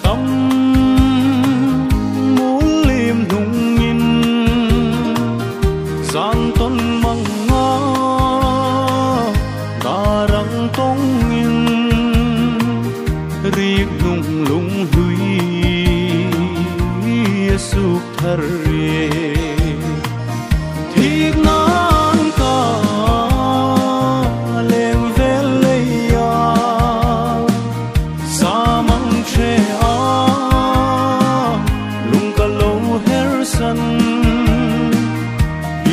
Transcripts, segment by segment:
tâm muốn liềm nung nhìn giang tuân măng ngó ta răng tông nhìn riêng nung lung hui suk thar thiệt nan ca lem veleya sa mang che sun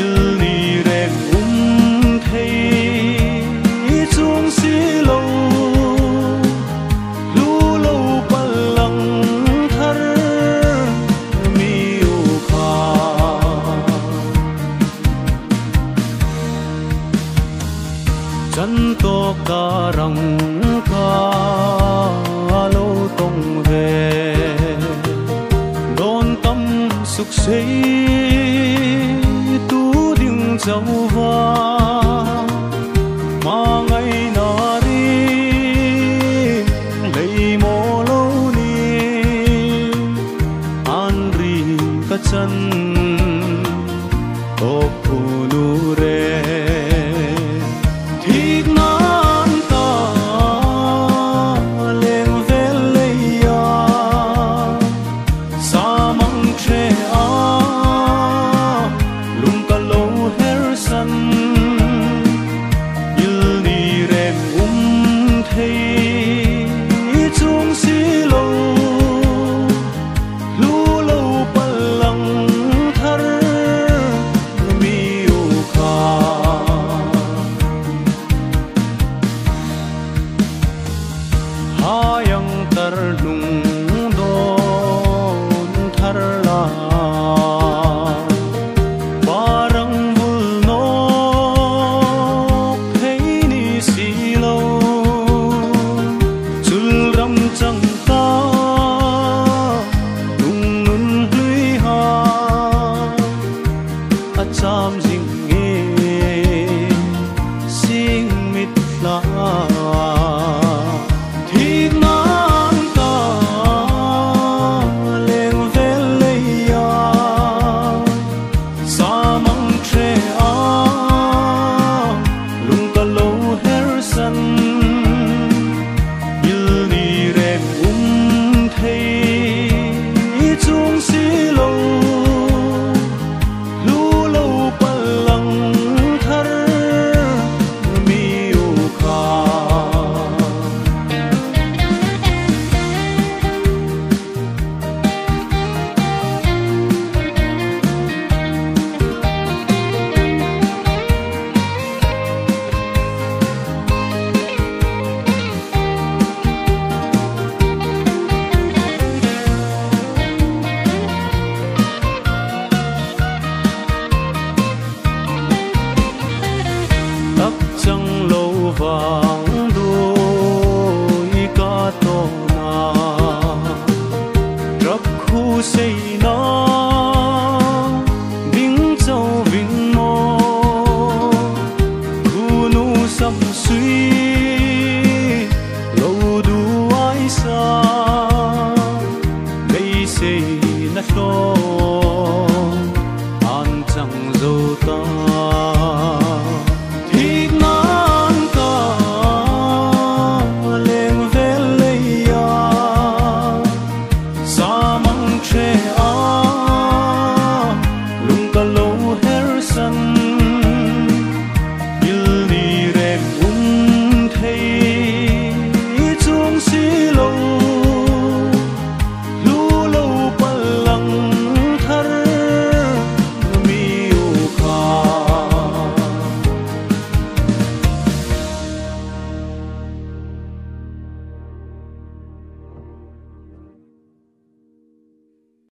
il ni rek thei chung si lo lu lo palang thar mi u kha chan to ka rang ka lo tong ve suk sei tu ding châu va